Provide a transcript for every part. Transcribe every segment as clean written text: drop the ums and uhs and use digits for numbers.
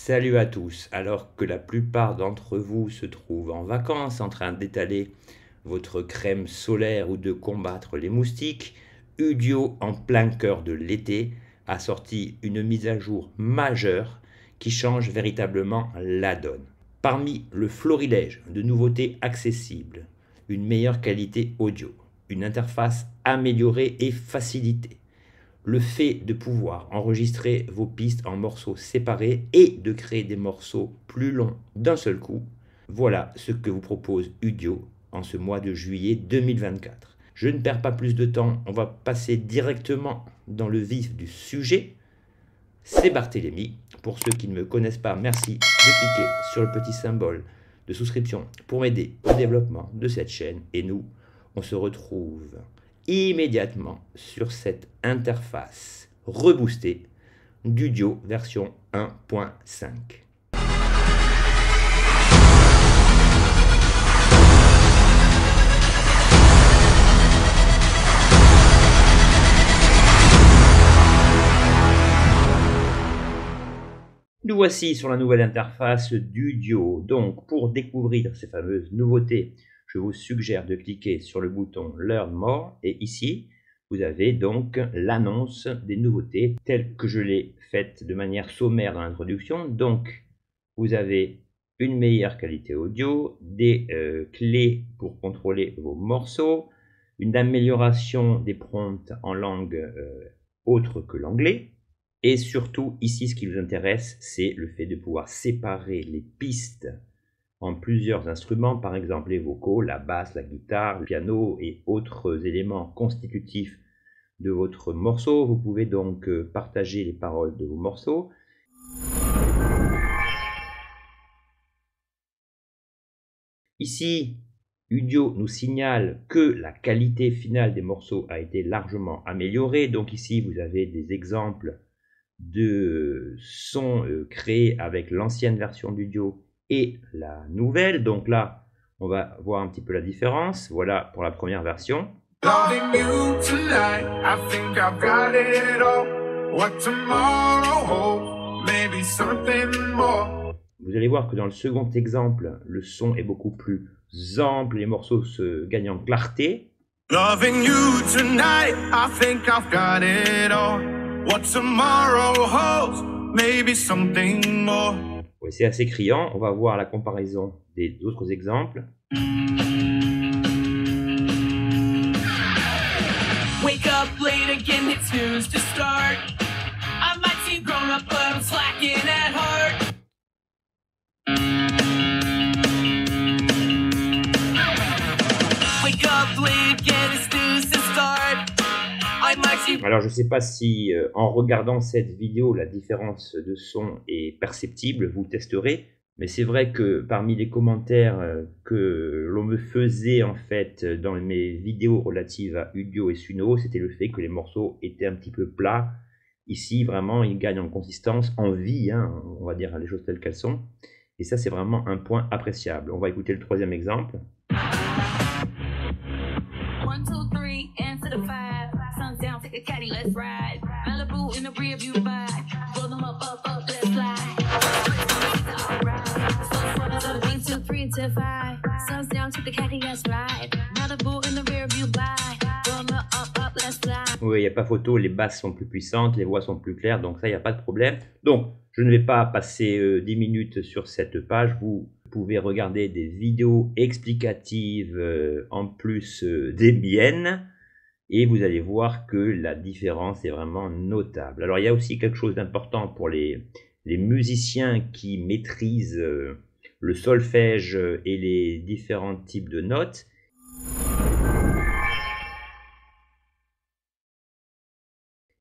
Salut à tous. Alors que la plupart d'entre vous se trouvent en vacances en train d'étaler votre crème solaire ou de combattre les moustiques, Udio, en plein cœur de l'été, a sorti une mise à jour majeure qui change véritablement la donne. Parmi le florilège de nouveautés accessibles, une meilleure qualité audio, une interface améliorée et facilitée, le fait de pouvoir enregistrer vos pistes en morceaux séparés et de créer des morceaux plus longs d'un seul coup, voilà ce que vous propose Udio en ce mois de juillet 2024. Je ne perds pas plus de temps, on va passer directement dans le vif du sujet. C'est Barthélémy. Pour ceux qui ne me connaissent pas, merci de cliquer sur le petit symbole de souscription pour m'aider au développement de cette chaîne. Et nous, on se retrouve immédiatement sur cette interface reboostée d'Udio version 1.5. Nous voici sur la nouvelle interface d'Udio. Donc, pour découvrir ces fameuses nouveautés, je vous suggère de cliquer sur le bouton Learn More. Et ici, vous avez donc l'annonce des nouveautés telles que je l'ai faite de manière sommaire dans l'introduction. Donc, vous avez une meilleure qualité audio, des clés pour contrôler vos morceaux, une amélioration des prompts en langue autre que l'anglais. Et surtout, ici, ce qui vous intéresse, c'est le fait de pouvoir séparer les pistes en plusieurs instruments, par exemple les vocaux, la basse, la guitare, le piano et autres éléments constitutifs de votre morceau. Vous pouvez donc partager les paroles de vos morceaux. Ici, Udio nous signale que la qualité finale des morceaux a été largement améliorée. Donc ici, vous avez des exemples de sons créés avec l'ancienne version d'Udio et la nouvelle. Donc là, on va voir un petit peu la différence. Voilà pour la première version. Vous allez voir que dans le second exemple, le son est beaucoup plus ample, les morceaux se gagnent en clarté. Loving you tonight, I think I've got it all. What tomorrow holds, maybe something more. Oui, c'est assez criant. On va voir la comparaison des autres exemples. Wake up late again, it's news to start. I might seem grown up, but I'm slacking at heart. Wake up late again, it's news to start. Alors je ne sais pas si en regardant cette vidéo la différence de son est perceptible, vous testerez, mais c'est vrai que parmi les commentaires que l'on me faisait en fait dans mes vidéos relatives à Udio et Suno, c'était le fait que les morceaux étaient un petit peu plats. Ici vraiment ils gagnent en consistance, en vie, hein, on va dire les choses telles qu'elles sont, et ça c'est vraiment un point appréciable. On va écouter le troisième exemple. 1, 2, 3, answer the 5. Down, take a caddy, let's ride. Malibu in the rear view by. Roll them up, let's fly. 1, 2, 3 to 5. Sun's down, take the caddy, let's ride. Malibu in the rear view by. Roll them up, let's fly. Oui, il n'y a pas photo, les basses sont plus puissantes, les voix sont plus claires, donc ça, il n'y a pas de problème. Donc, je ne vais pas passer 10 minutes sur cette page. Vous pouvez regarder des vidéos explicatives en plus des miennes. Et vous allez voir que la différence est vraiment notable. Alors il y a aussi quelque chose d'important pour les musiciens qui maîtrisent le solfège et les différents types de notes.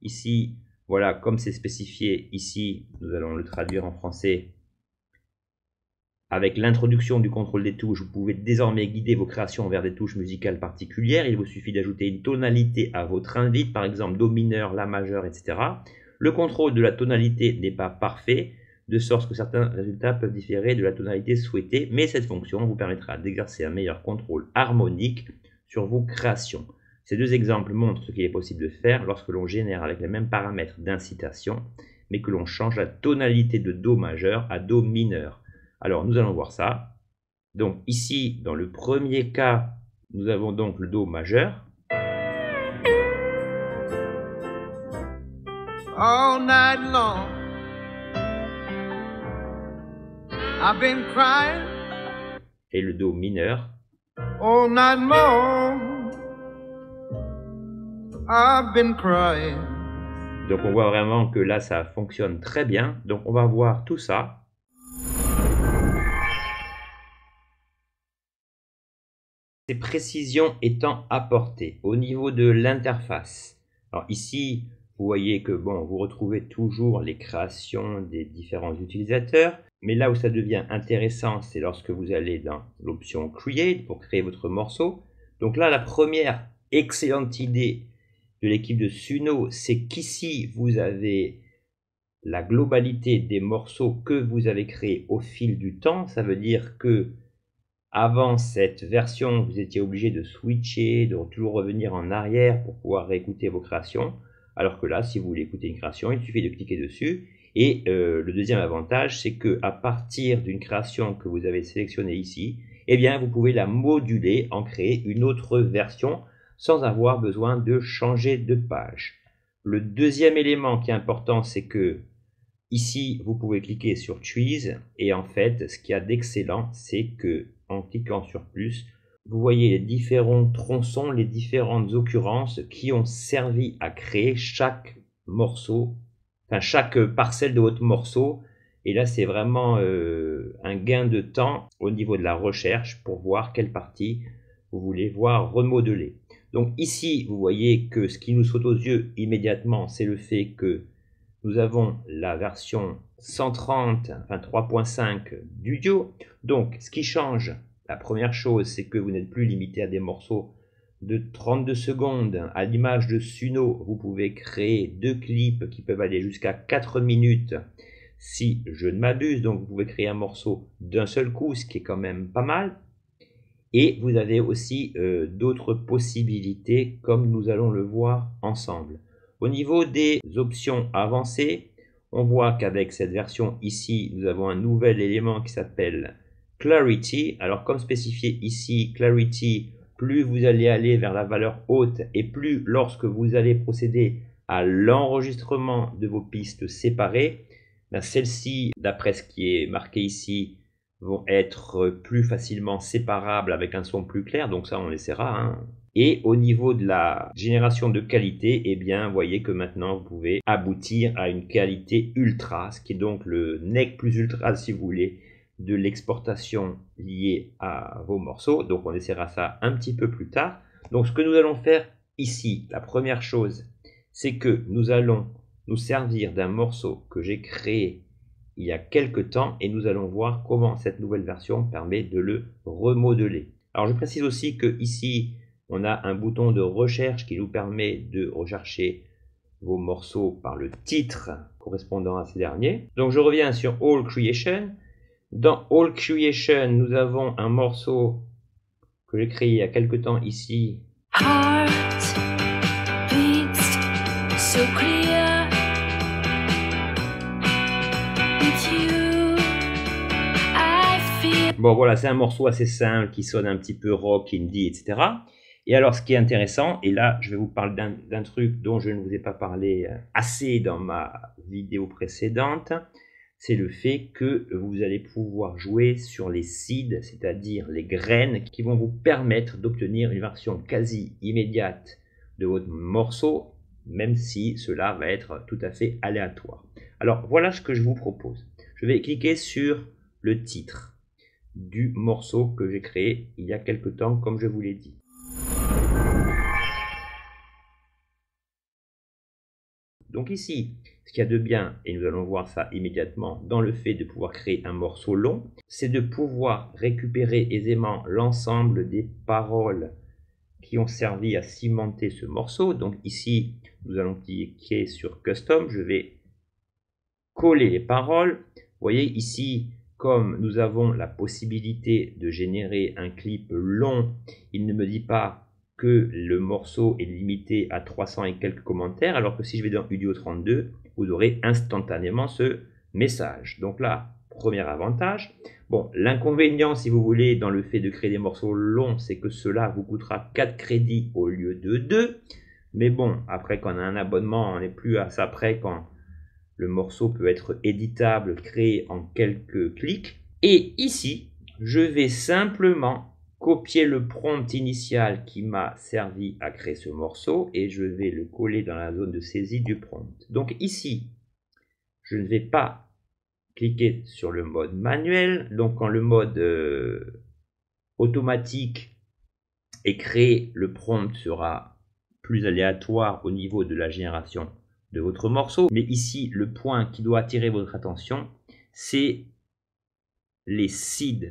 Ici, voilà, comme c'est spécifié ici, nous allons le traduire en français. Avec l'introduction du contrôle des touches, vous pouvez désormais guider vos créations vers des touches musicales particulières. Il vous suffit d'ajouter une tonalité à votre invite, par exemple Do mineur, La majeur, etc. Le contrôle de la tonalité n'est pas parfait, de sorte que certains résultats peuvent différer de la tonalité souhaitée, mais cette fonction vous permettra d'exercer un meilleur contrôle harmonique sur vos créations. Ces deux exemples montrent ce qu'il est possible de faire lorsque l'on génère avec les mêmes paramètres d'incitation, mais que l'on change la tonalité de Do majeur à Do mineur. Alors nous allons voir ça. Donc ici, dans le premier cas, nous avons donc le Do majeur. All night long, I've been crying. Et le Do mineur. All night long, I've been crying. Donc on voit vraiment que là ça fonctionne très bien. Donc on va voir tout ça. Ces précisions étant apportées au niveau de l'interface. Alors ici, vous voyez que bon, vous retrouvez toujours les créations des différents utilisateurs. Mais là où ça devient intéressant, c'est lorsque vous allez dans l'option Create pour créer votre morceau. Donc là, la première excellente idée de l'équipe de Suno, c'est qu'ici, vous avez la globalité des morceaux que vous avez créés au fil du temps. Ça veut dire que avant cette version, vous étiez obligé de switcher, de toujours revenir en arrière pour pouvoir réécouter vos créations. Alors que là, si vous voulez écouter une création, il suffit de cliquer dessus. Et le deuxième avantage, c'est que à partir d'une création que vous avez sélectionnée ici, eh bien, vous pouvez la moduler, en créer une autre version sans avoir besoin de changer de page. Le deuxième élément qui est important, c'est que ici, vous pouvez cliquer sur Choose et en fait, ce qu'il y a d'excellent, c'est que en cliquant sur plus, vous voyez les différents tronçons, les différentes occurrences qui ont servi à créer chaque morceau, enfin chaque parcelle de votre morceau. Et là, c'est vraiment un gain de temps au niveau de la recherche pour voir quelle partie vous voulez voir remodeler. Donc ici, vous voyez que ce qui nous saute aux yeux immédiatement, c'est le fait que nous avons la version 130, enfin 3.5 d'Udio. Donc, ce qui change, la première chose, c'est que vous n'êtes plus limité à des morceaux de 32 secondes. À l'image de Suno, vous pouvez créer 2 clips qui peuvent aller jusqu'à 4 minutes si je ne m'abuse. Donc, vous pouvez créer un morceau d'un seul coup, ce qui est quand même pas mal. Et vous avez aussi d'autres possibilités, comme nous allons le voir ensemble. Au niveau des options avancées, on voit qu'avec cette version ici, nous avons un nouvel élément qui s'appelle Clarity. Alors comme spécifié ici, Clarity, plus vous allez aller vers la valeur haute et plus lorsque vous allez procéder à l'enregistrement de vos pistes séparées, ben celles-ci, d'après ce qui est marqué ici, vont être plus facilement séparables avec un son plus clair. Donc ça, on essaiera, hein. Et au niveau de la génération de qualité, eh bien, vous voyez que maintenant, vous pouvez aboutir à une qualité ultra, ce qui est donc le nec plus ultra, si vous voulez, de l'exportation liée à vos morceaux. Donc, on essaiera ça un petit peu plus tard. Donc, ce que nous allons faire ici, la première chose, c'est que nous allons nous servir d'un morceau que j'ai créé il y a quelques temps et nous allons voir comment cette nouvelle version permet de le remodeler. Alors, je précise aussi que ici, on a un bouton de recherche qui nous permet de rechercher vos morceaux par le titre correspondant à ces derniers. Donc je reviens sur All Creation. Dans All Creation, nous avons un morceau que j'ai créé il y a quelque temps ici. Heart beats so clear with you, I feel. Bon voilà, c'est un morceau assez simple qui sonne un petit peu rock, indie, etc. Et alors, ce qui est intéressant, et là, je vais vous parler d'un truc dont je ne vous ai pas parlé assez dans ma vidéo précédente, c'est le fait que vous allez pouvoir jouer sur les seeds, c'est-à-dire les graines qui vont vous permettre d'obtenir une version quasi immédiate de votre morceau, même si cela va être tout à fait aléatoire. Alors, voilà ce que je vous propose. Je vais cliquer sur le titre du morceau que j'ai créé il y a quelque temps, comme je vous l'ai dit. Donc ici, ce qu'il y a de bien, et nous allons voir ça immédiatement, dans le fait de pouvoir créer un morceau long, c'est de pouvoir récupérer aisément l'ensemble des paroles qui ont servi à cimenter ce morceau. Donc ici, nous allons cliquer sur Custom, je vais coller les paroles. Vous voyez ici, comme nous avons la possibilité de générer un clip long, il ne me dit pas que le morceau est limité à 300 et quelques commentaires, alors que si je vais dans Udio 32, vous aurez instantanément ce message. Donc là, premier avantage. Bon, l'inconvénient, si vous voulez, dans le fait de créer des morceaux longs, c'est que cela vous coûtera 4 crédits au lieu de 2. Mais bon, après qu'on a un abonnement, on n'est plus à ça près quand le morceau peut être éditable, créé en quelques clics. Et ici, je vais simplement copier le prompt initial qui m'a servi à créer ce morceau et je vais le coller dans la zone de saisie du prompt. Donc ici, je ne vais pas cliquer sur le mode manuel. Donc quand le mode automatique est créé, le prompt sera plus aléatoire au niveau de la génération de votre morceau. Mais ici, le point qui doit attirer votre attention, c'est les seeds.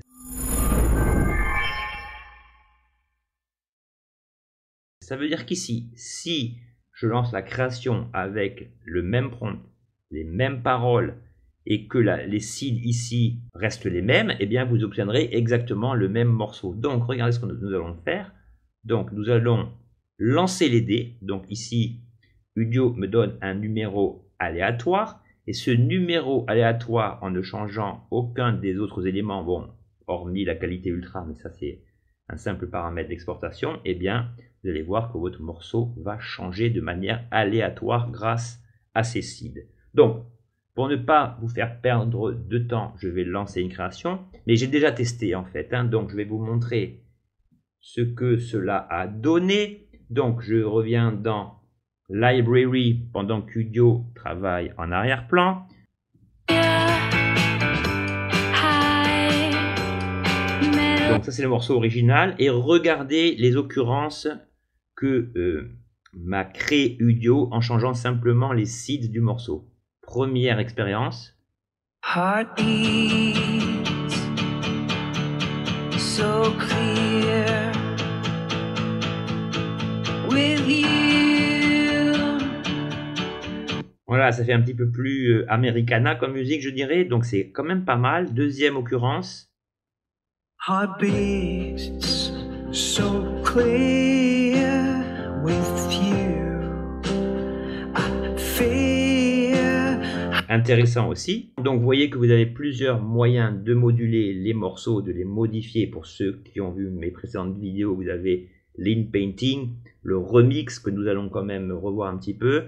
Ça veut dire qu'ici, si je lance la création avec le même prompt, les mêmes paroles, et que les seeds ici restent les mêmes, eh bien vous obtiendrez exactement le même morceau. Donc regardez ce que nous allons faire. Donc nous allons lancer les dés. Donc ici, Udio me donne un numéro aléatoire. Et ce numéro aléatoire, en ne changeant aucun des autres éléments, bon, hormis la qualité ultra, mais ça c'est un simple paramètre d'exportation, eh bien vous allez voir que votre morceau va changer de manière aléatoire grâce à ces seeds. Donc, pour ne pas vous faire perdre de temps, je vais lancer une création, mais j'ai déjà testé en fait, donc je vais vous montrer ce que cela a donné. Donc je reviens dans Library pendant qu'Udio travaille en arrière-plan. Donc ça c'est le morceau original et regardez les occurrences que m'a créé Udio en changeant simplement les seeds du morceau. Première expérience. So clear with you. Voilà, ça fait un petit peu plus Americana comme musique, je dirais, donc c'est quand même pas mal. Deuxième occurrence. Heartbeats so clear with you. I fear. Intéressant aussi. Donc vous voyez que vous avez plusieurs moyens de moduler les morceaux, de les modifier. Pour ceux qui ont vu mes précédentes vidéos, vous avez l'in painting, le remix que nous allons quand même revoir un petit peu,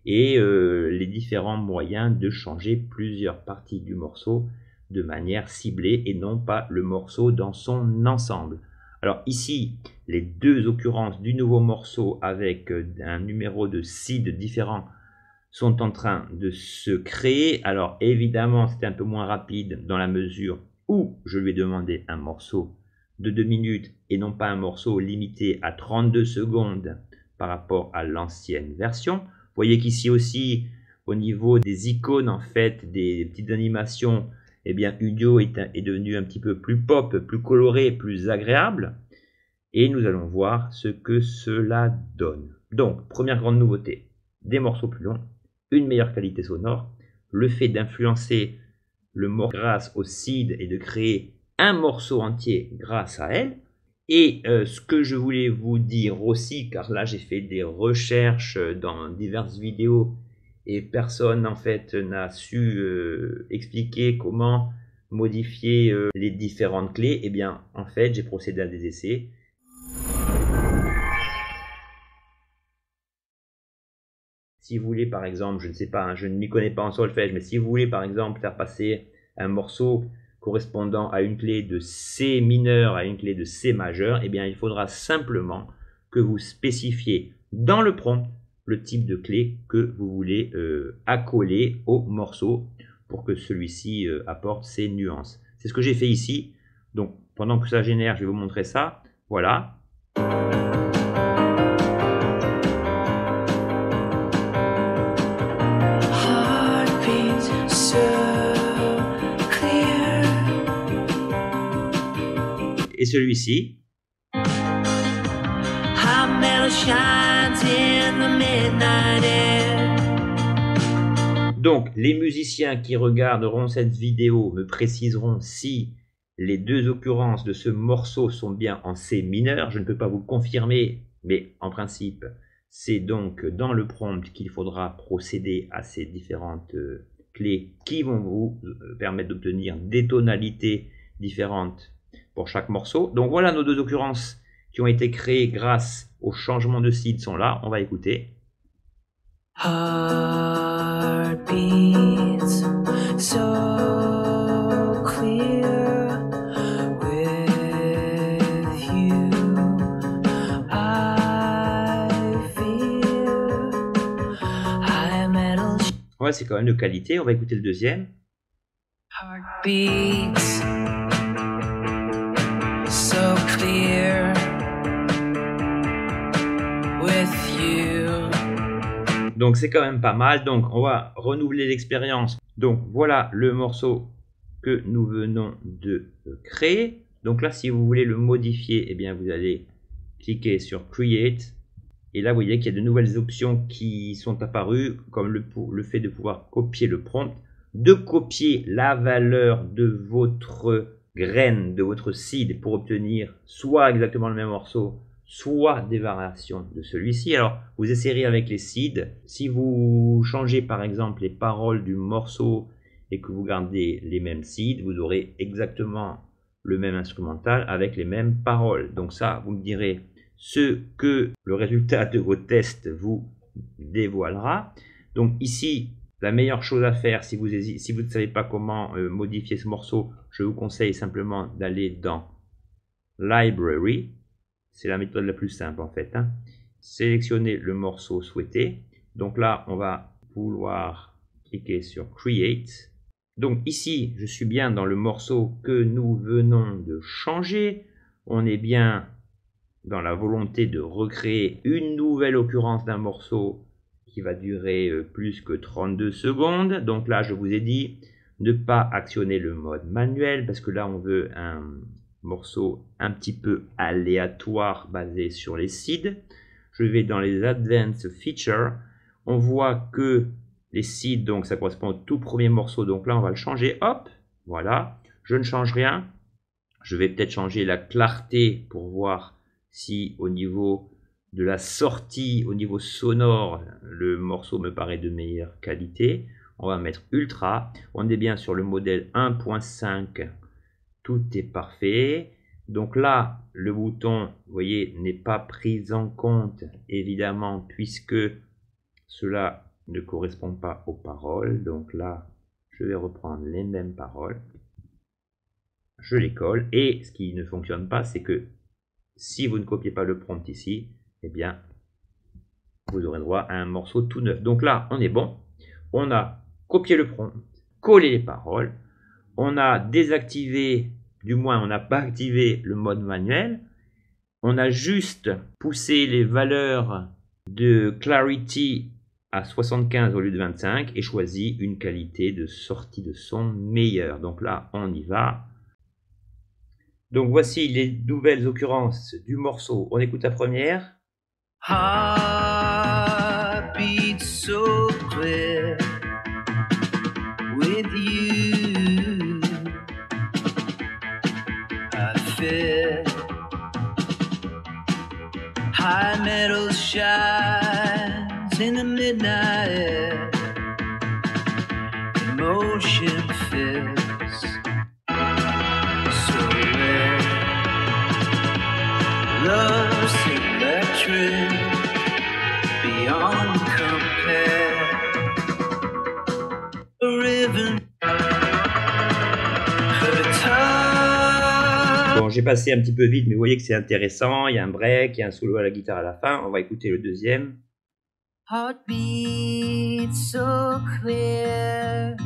et les différents moyens de changer plusieurs parties du morceau de manière ciblée et non pas le morceau dans son ensemble. Alors ici, les deux occurrences du nouveau morceau avec un numéro de seed différent sont en train de se créer. Alors évidemment, c'est un peu moins rapide dans la mesure où je lui ai demandé un morceau de 2 minutes et non pas un morceau limité à 32 secondes par rapport à l'ancienne version. Vous voyez qu'ici aussi, au niveau des icônes, en fait, des petites animations, eh bien, Udio est devenu un petit peu plus pop, plus coloré, plus agréable. Et nous allons voir ce que cela donne. Donc, première grande nouveauté, des morceaux plus longs, une meilleure qualité sonore, le fait d'influencer le morceau grâce au seed et de créer un morceau entier grâce à elle. Et ce que je voulais vous dire aussi, car là j'ai fait des recherches dans diverses vidéos et personne en fait n'a su expliquer comment modifier les différentes clés, et bien en fait j'ai procédé à des essais. Si vous voulez par exemple, je ne sais pas, je ne m'y connais pas en solfège, mais si vous voulez par exemple faire passer un morceau correspondant à une clé de C mineur à une clé de C majeur, eh bien il faudra simplement que vous spécifiez dans le prompt le type de clé que vous voulez accoler au morceau pour que celui-ci apporte ses nuances. C'est ce que j'ai fait ici. Donc pendant que ça génère, je vais vous montrer ça. Voilà. Et celui-ci. Donc, les musiciens qui regarderont cette vidéo me préciseront si les deux occurrences de ce morceau sont bien en C mineur. Je ne peux pas vous le confirmer, Mais en principe, c'est donc dans le prompt qu'il faudra procéder à ces différentes clés qui vont vous permettre d'obtenir des tonalités différentes pour chaque morceau. Donc voilà nos deux occurrences qui ont été créées grâce au changement de seed sont là. On va écouter. Heartbeats so clear with you. I feel high metal Ouais, c'est quand même de qualité. On va écouter le deuxième. heartbeats so clear with you. Donc c'est quand même pas mal. Donc on va renouveler l'expérience. Donc voilà le morceau que nous venons de créer. Donc là, si vous voulez le modifier, eh bien vous allez cliquer sur Create. Et là, vous voyez qu'il y a de nouvelles options qui sont apparues, comme le fait de pouvoir copier le prompt, de copier la valeur de votre graine, de votre seed, pour obtenir soit exactement le même morceau, soit des variations de celui-ci. Alors, vous essayerez avec les seeds. Si vous changez par exemple les paroles du morceau et que vous gardez les mêmes seeds, vous aurez exactement le même instrumental avec les mêmes paroles. Donc ça, vous me direz ce que le résultat de vos tests vous dévoilera. Donc ici, la meilleure chose à faire, si vous ne savez pas comment modifier ce morceau, je vous conseille simplement d'aller dans Library. C'est la méthode la plus simple en fait. Sélectionnez le morceau souhaité. Donc là, on va vouloir cliquer sur Create. Donc ici, je suis bien dans le morceau que nous venons de changer. On est bien dans la volonté de recréer une nouvelle occurrence d'un morceau qui va durer plus que 32 secondes. Donc là, je vous ai dit ne pas actionner le mode manuel parce que là, on veut un morceau un petit peu aléatoire basé sur les seeds. Je vais dans les Advanced Features. On voit que les seeds, donc ça correspond au tout premier morceau. Donc là, on va le changer. Hop, voilà. Je ne change rien. Je vais peut-être changer la clarté pour voir si au niveau de la sortie, au niveau sonore, le morceau me paraît de meilleure qualité. On va mettre Ultra. On est bien sur le modèle 1.5. Tout est parfait. Donc là, le bouton, vous voyez, n'est pas pris en compte, évidemment, puisque cela ne correspond pas aux paroles. Donc là, je vais reprendre les mêmes paroles. Je les colle. Et ce qui ne fonctionne pas, c'est que si vous ne copiez pas le prompt ici, eh bien, vous aurez droit à un morceau tout neuf. Donc là, on est bon. On a copié le prompt, collé les paroles. On a désactivé, du moins on n'a pas activé le mode manuel. On a juste poussé les valeurs de Clarity à 75 au lieu de 25 et choisi une qualité de sortie de son meilleure. Donc là, on y va. Donc voici les nouvelles occurrences du morceau. On écoute la première. Heartbeat so clear with you. I feel high metal shines in the midnight air. Emotion fills. Love's electric, beyond compare. A ribbon, her tongue. Bon, j'ai passé un petit peu vite, mais vous voyez que c'est intéressant. Il y a un break, il y a un solo à la guitare à la fin. On va écouter le deuxième. Heartbeat so clear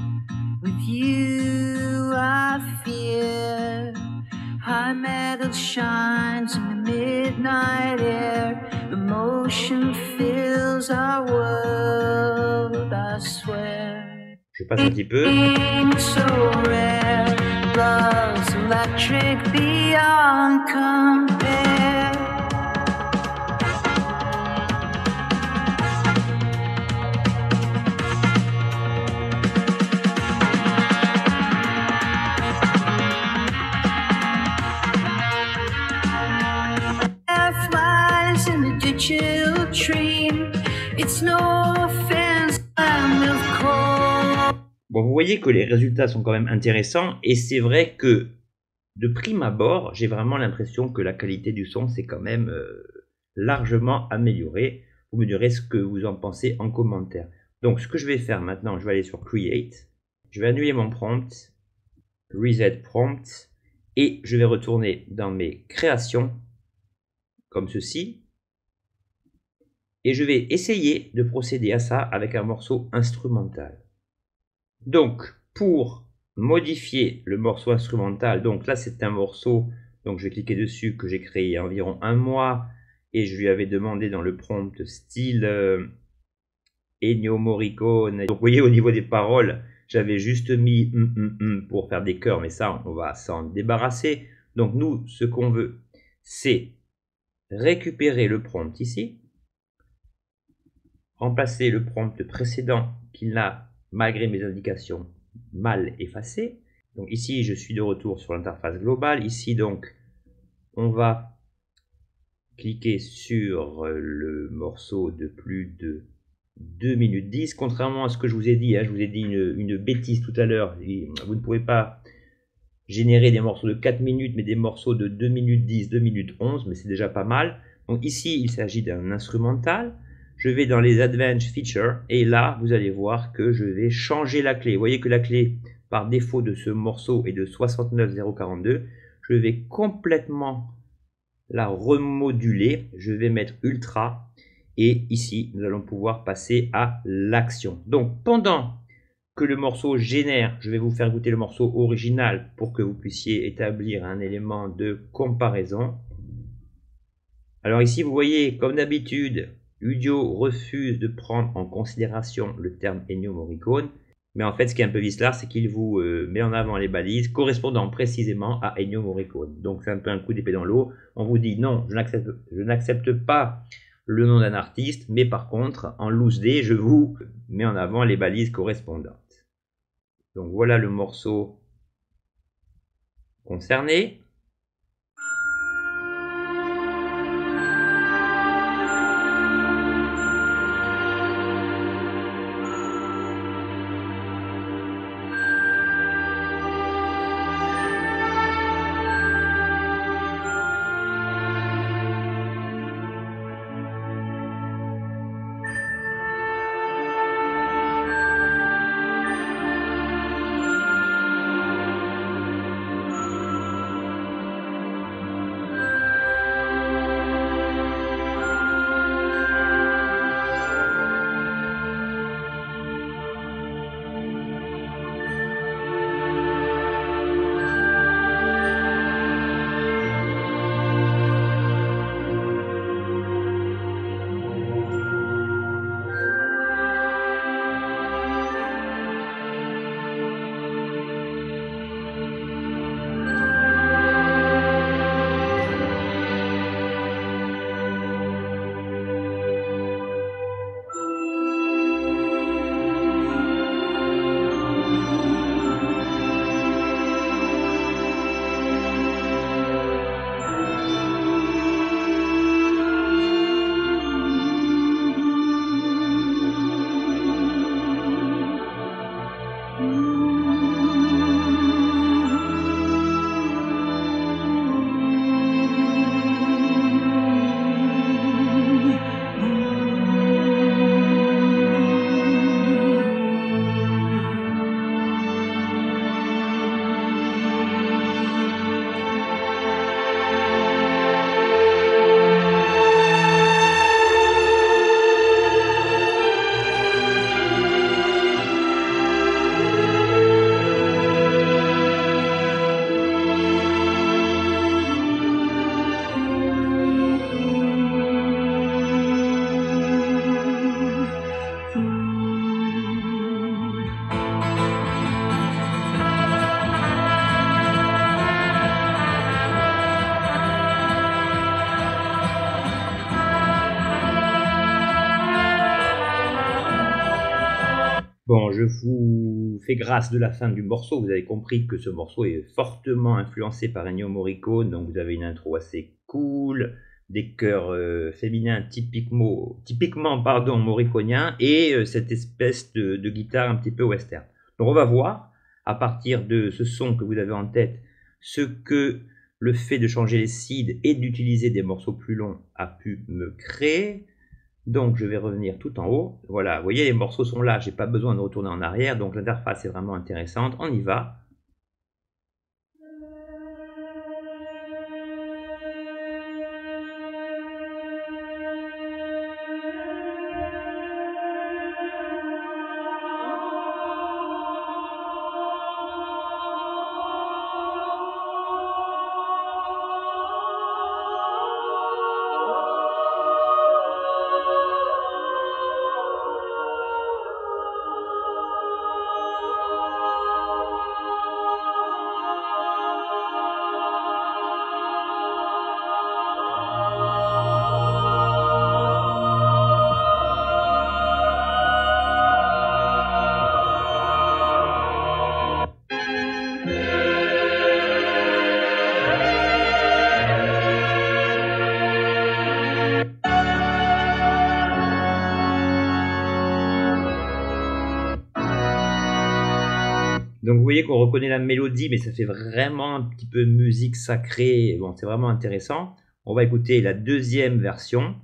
with you. I feel high metal shines in the midnight air. Emotion fills our world, I swear. Je passe un petit peu. So rare, love's electric beyond compare. Bon, vous voyez que les résultats sont quand même intéressants et c'est vrai que de prime abord, j'ai vraiment l'impression que la qualité du son s'est quand même largement améliorée. Vous me direz ce que vous en pensez en commentaire. Donc, ce que je vais faire maintenant, je vais aller sur Create, je vais annuler mon prompt, Reset Prompt, et je vais retourner dans mes créations, comme ceci, et je vais essayer de procéder à ça avec un morceau instrumental. Donc, pour modifier le morceau instrumental, donc là c'est un morceau, donc je vais cliquer dessus, que j'ai créé il y a environ un mois, et je lui avais demandé dans le prompt style Ennio Morricone. Donc vous voyez au niveau des paroles, j'avais juste mis pour faire des chœurs, mais ça on va s'en débarrasser. Donc nous, ce qu'on veut, c'est récupérer le prompt ici, remplacer le prompt précédent qui n'a, malgré mes indications, mal effacé. Donc ici, je suis de retour sur l'interface globale. Ici, donc, on va cliquer sur le morceau de plus de 2 minutes 10. Contrairement à ce que je vous ai dit, je vous ai dit une bêtise tout à l'heure. Vous ne pouvez pas générer des morceaux de 4 minutes, mais des morceaux de 2 minutes 10, 2 minutes 11, mais c'est déjà pas mal. Donc ici, il s'agit d'un instrumental. Je vais dans les Advanced Features et là, vous allez voir que je vais changer la clé. Vous voyez que la clé, par défaut de ce morceau, est de 69042. Je vais complètement la remoduler. Je vais mettre Ultra et ici, nous allons pouvoir passer à l'action. Donc, pendant que le morceau génère, je vais vous faire goûter le morceau original pour que vous puissiez établir un élément de comparaison. Alors ici, vous voyez, comme d'habitude, Udio refuse de prendre en considération le terme Ennio Morricone, mais en fait ce qui est un peu vicelard, c'est qu'il vous met en avant les balises correspondant précisément à Ennio Morricone. Donc c'est un peu un coup d'épée dans l'eau, on vous dit non, je n'accepte pas le nom d'un artiste, mais par contre en loose day, je vous mets en avant les balises correspondantes. Donc voilà le morceau concerné. Bon, je vous fais grâce de la fin du morceau. Vous avez compris que ce morceau est fortement influencé par Ennio Morricone. Donc vous avez une intro assez cool, des chœurs féminins typiquement morriconiens et cette espèce de guitare un petit peu western. Donc on va voir, à partir de ce son que vous avez en tête, ce que le fait de changer les seeds et d'utiliser des morceaux plus longs a pu me créer. Donc je vais revenir tout en haut. Voilà, vous voyez, les morceaux sont là, j'ai pas besoin de retourner en arrière, donc l'interface est vraiment intéressante. On y va. Donc vous voyez qu'on reconnaît la mélodie, mais ça fait vraiment un petit peu musique sacrée. Bon, c'est vraiment intéressant. On va écouter la deuxième version.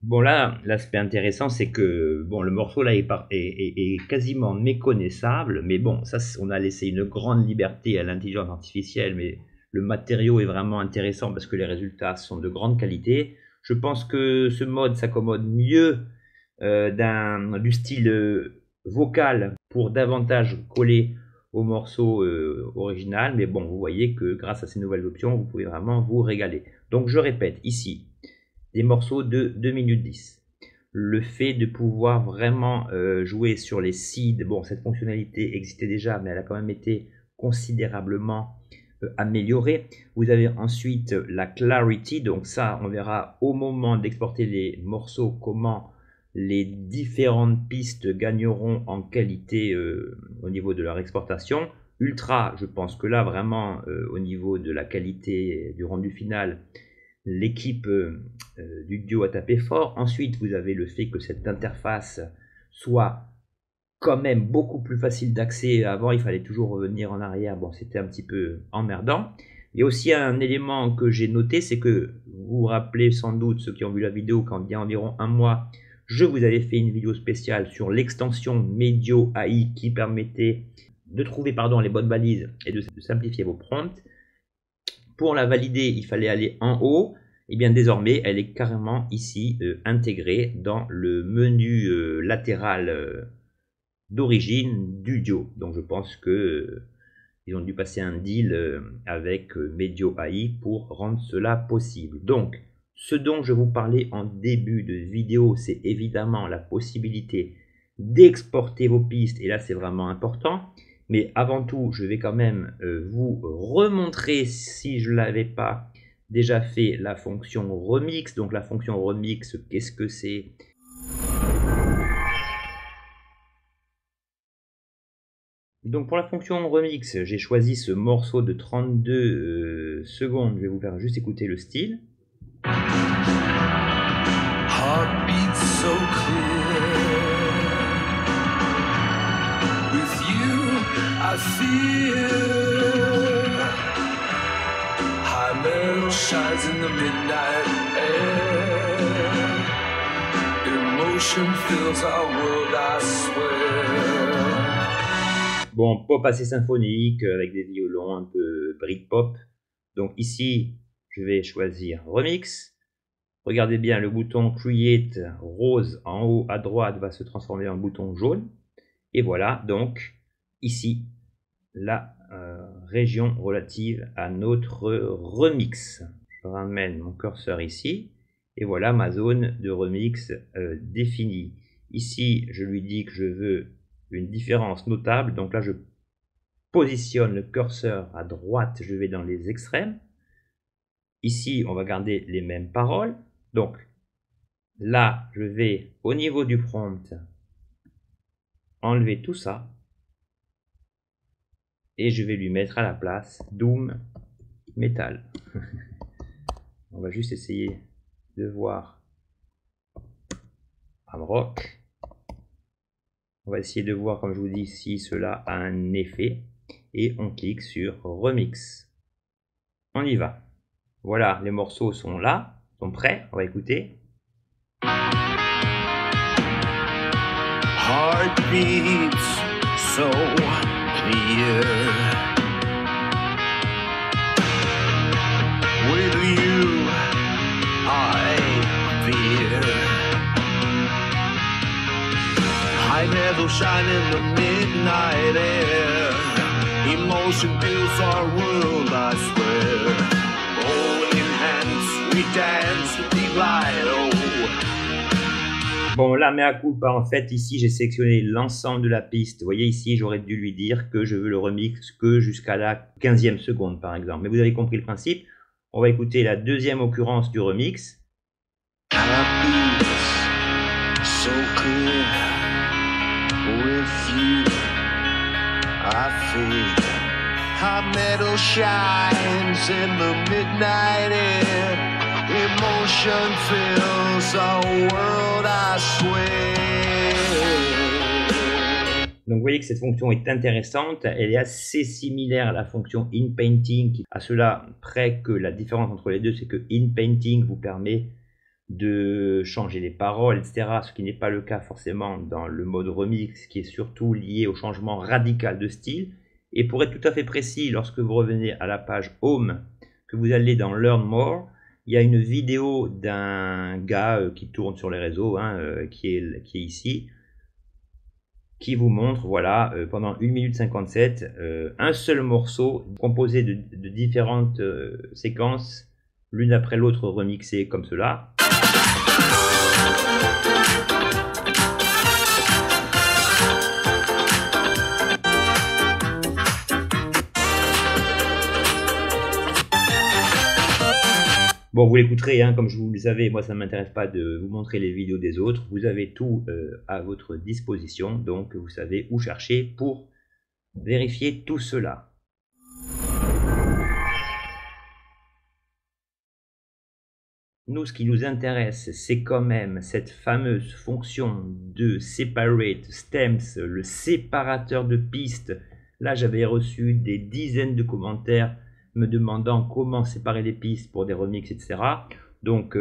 Bon là, l'aspect intéressant, c'est que bon, le morceau là est quasiment méconnaissable, mais bon, ça, on a laissé une grande liberté à l'intelligence artificielle, mais le matériau est vraiment intéressant parce que les résultats sont de grande qualité. Je pense que ce mode s'accommode mieux du style vocal pour davantage coller au morceau original, mais bon, vous voyez que grâce à ces nouvelles options, vous pouvez vraiment vous régaler. Donc je répète ici, des morceaux de 2 minutes 10. Le fait de pouvoir vraiment jouer sur les seeds, bon, cette fonctionnalité existait déjà, mais elle a quand même été considérablement améliorée. Vous avez ensuite la clarity, donc ça, on verra au moment d'exporter les morceaux comment les différentes pistes gagneront en qualité au niveau de leur exportation. Ultra, je pense que là, vraiment, au niveau de la qualité du rendu final, l'équipe du duo a tapé fort. Ensuite, vous avez le fait que cette interface soit quand même beaucoup plus facile d'accès. Avant, il fallait toujours revenir en arrière. Bon, c'était un petit peu emmerdant. Il y a aussi un élément que j'ai noté, c'est que vous vous rappelez sans doute, ceux qui ont vu la vidéo, quand il y a environ un mois, je vous avais fait une vidéo spéciale sur l'extension Medio AI qui permettait de trouver les bonnes balises et de simplifier vos prompts. Pour la valider, il fallait aller en haut. Et bien désormais, elle est carrément ici intégrée dans le menu latéral d'origine du duo. Donc je pense que ils ont dû passer un deal avec Medio AI pour rendre cela possible. Donc ce dont je vous parlais en début de vidéo, c'est évidemment la possibilité d'exporter vos pistes. Et là, c'est vraiment important. Mais avant tout, je vais quand même vous remontrer, si je ne l'avais pas déjà fait, la fonction remix. Donc la fonction remix, qu'est-ce que c'est? Donc pour la fonction remix, j'ai choisi ce morceau de 32 secondes. Je vais vous faire juste écouter le style. Heartbeat so clear. With you, I feel. High metal shines in the midnight air. Emotion fills our world, I swear. Bon, pop assez symphonique avec des violons un peu Britpop. Donc ici, je vais choisir remix. Regardez bien, le bouton Create rose en haut à droite va se transformer en bouton jaune. Et voilà donc ici la région relative à notre remix. Je ramène mon curseur ici et voilà ma zone de remix définie. Ici, je lui dis que je veux une différence notable. Donc là, je positionne le curseur à droite, je vais dans les extrêmes. Ici, on va garder les mêmes paroles. Donc là, je vais au niveau du prompt enlever tout ça. Et je vais lui mettre à la place Doom Metal. On va juste essayer de voir un rock. On va essayer de voir, comme je vous dis, si cela a un effet. Et on clique sur Remix. On y va. Voilà, les morceaux sont là, sont prêts. On va écouter. Heartbeats so clear. With you, I fear. High metal shine in the midnight air. Emotion fills our world, I swear. Holding hands, we dance with delight. Oh. Bon, là, mea culpa, en fait, ici, j'ai sélectionné l'ensemble de la piste. Vous voyez, ici, j'aurais dû lui dire que je veux le remix que jusqu'à la 15e seconde, par exemple. Mais vous avez compris le principe. On va écouter la deuxième occurrence du remix. So clear with you, I feel how metal shines in the midnight air. Emotion fills our world, I swear. Donc vous voyez que cette fonction est intéressante, elle est assez similaire à la fonction InPainting, à cela près que la différence entre les deux, c'est que InPainting vous permet de changer les paroles, etc. Ce qui n'est pas le cas forcément dans le mode remix, qui est surtout lié au changement radical de style. Et pour être tout à fait précis, lorsque vous revenez à la page Home, que vous allez dans Learn More, il y a une vidéo d'un gars qui tourne sur les réseaux, qui est ici, qui vous montre, voilà, pendant 1 minute 57, un seul morceau composé de différentes séquences, l'une après l'autre remixées comme cela. Bon, vous l'écouterez, comme je vous le savez, moi ça ne m'intéresse pas de vous montrer les vidéos des autres. Vous avez tout à votre disposition, donc vous savez où chercher pour vérifier tout cela. Nous, ce qui nous intéresse, c'est quand même cette fameuse fonction de Separate Stems, le séparateur de pistes. Là, j'avais reçu des dizaines de commentaires me demandant comment séparer les pistes pour des remixes, etc. Donc,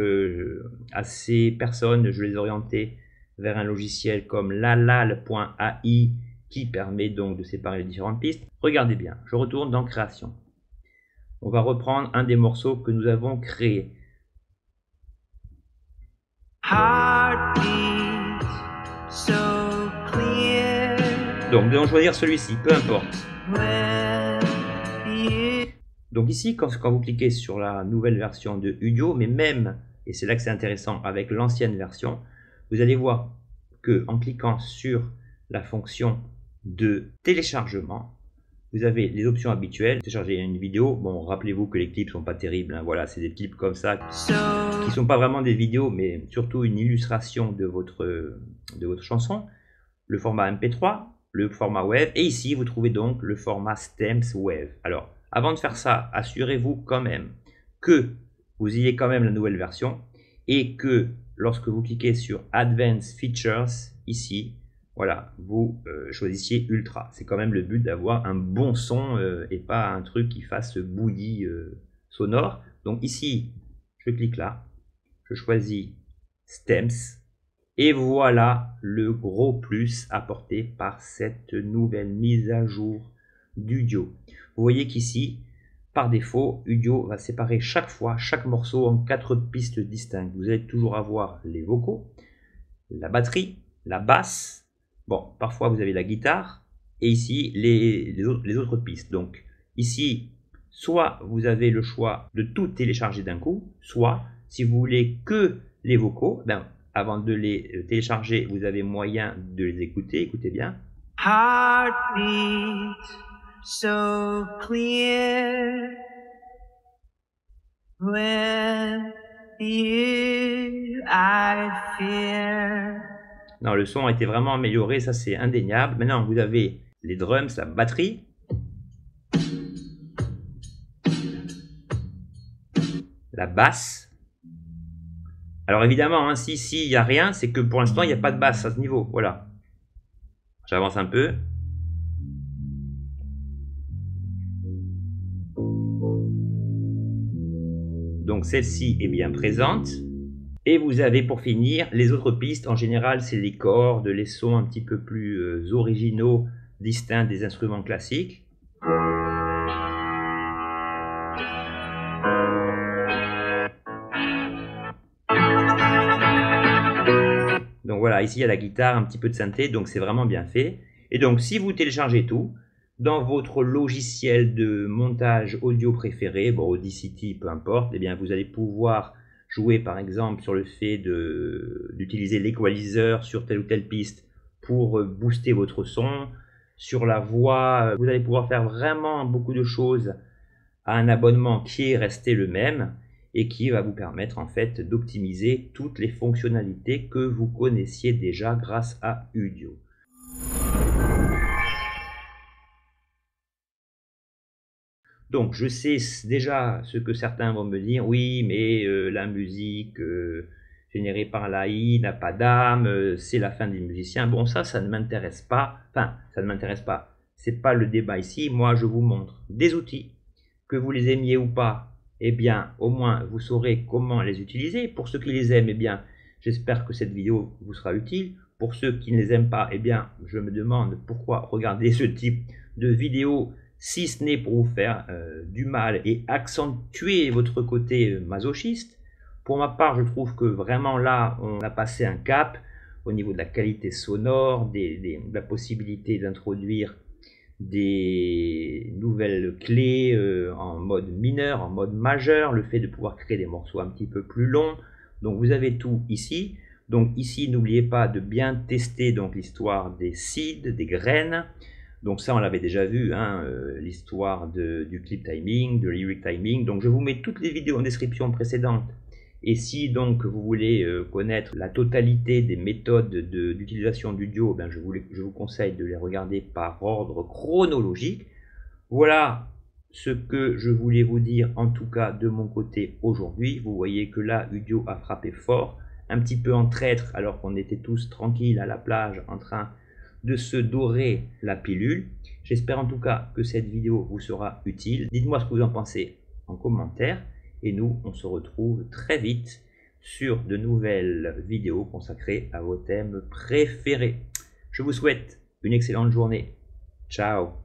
à ces personnes, je les ai orientés vers un logiciel comme lalal.ai qui permet donc de séparer les différentes pistes. Regardez bien, je retourne dans Création. On va reprendre un des morceaux que nous avons créés. Heartbeat so clear. Donc, nous allons choisir celui-ci, peu importe. Donc ici, quand vous cliquez sur la nouvelle version de Udio, mais même, et c'est là que c'est intéressant, avec l'ancienne version, vous allez voir que en cliquant sur la fonction de téléchargement, vous avez les options habituelles. Télécharger une vidéo, bon, rappelez-vous que les clips sont pas terribles, voilà, c'est des clips comme ça, qui sont pas vraiment des vidéos, mais surtout une illustration de votre chanson, le format MP3, le format WAV, et ici, vous trouvez donc le format Stems WAV. Alors, avant de faire ça, assurez-vous quand même que vous ayez quand même la nouvelle version et que lorsque vous cliquez sur Advanced Features, ici, voilà, vous choisissiez Ultra. C'est quand même le but d'avoir un bon son et pas un truc qui fasse bouillie sonore. Donc ici, je clique là, je choisis Stems et voilà le gros plus apporté par cette nouvelle mise à jour d'Udio. Vous voyez qu'ici, par défaut, Udio va séparer chaque fois, chaque morceau en 4 pistes distinctes. Vous allez toujours avoir les vocaux, la batterie, la basse, bon, parfois vous avez la guitare, et ici les autres pistes. Donc ici, soit vous avez le choix de tout télécharger d'un coup, soit si vous voulez que les vocaux, ben, avant de les télécharger, vous avez moyen de les écouter, écoutez bien. Heartbeat so clear with you I fear. Non, le son a été vraiment amélioré, ça c'est indéniable. Maintenant, vous avez les drums, la batterie. La basse. Alors évidemment, hein, si il n'y a rien, c'est que pour l'instant, il n'y a pas de basse à ce niveau. Voilà. J'avance un peu. Donc celle-ci est bien présente. Et vous avez pour finir les autres pistes. En général, c'est les cordes, les sons un petit peu plus originaux, distincts des instruments classiques. Donc voilà, ici il y a la guitare, un petit peu de synthé, donc c'est vraiment bien fait. Et donc si vous téléchargez tout, dans votre logiciel de montage audio préféré, bon Audacity, peu importe, eh bien vous allez pouvoir jouer par exemple sur le fait d'utiliser l'équaliseur sur telle ou telle piste pour booster votre son. Sur la voix, vous allez pouvoir faire vraiment beaucoup de choses à un abonnement qui est resté le même et qui va vous permettre en fait d'optimiser toutes les fonctionnalités que vous connaissiez déjà grâce à Udio. Donc je sais déjà ce que certains vont me dire, oui mais la musique générée par l'AI n'a pas d'âme, c'est la fin des musiciens. Bon ça ne m'intéresse pas, enfin ça ne m'intéresse pas, c'est pas le débat ici. Moi je vous montre des outils, que vous les aimiez ou pas, eh bien au moins vous saurez comment les utiliser. Pour ceux qui les aiment, eh bien j'espère que cette vidéo vous sera utile. Pour ceux qui ne les aiment pas, eh bien je me demande pourquoi regarder ce type de vidéo, si ce n'est pour vous faire du mal et accentuer votre côté masochiste. Pour ma part, je trouve que vraiment là, on a passé un cap au niveau de la qualité sonore, de la possibilité d'introduire des nouvelles clés en mode mineur, en mode majeur, le fait de pouvoir créer des morceaux un petit peu plus longs. Donc vous avez tout ici. Donc ici, n'oubliez pas de bien tester donc l'histoire des seeds, des graines. Donc ça, on l'avait déjà vu, hein, l'histoire du clip timing, de lyric timing. Donc je vous mets toutes les vidéos en description précédente. Et si donc vous voulez connaître la totalité des méthodes d'utilisation d'Udio, ben je vous conseille de les regarder par ordre chronologique. Voilà ce que je voulais vous dire en tout cas de mon côté aujourd'hui. Vous voyez que là, Udio a frappé fort, un petit peu en traître alors qu'on était tous tranquilles à la plage en train de se dorer la pilule. J'espère en tout cas que cette vidéo vous sera utile. Dites-moi ce que vous en pensez en commentaire. Et nous, on se retrouve très vite sur de nouvelles vidéos consacrées à vos thèmes préférés. Je vous souhaite une excellente journée. Ciao!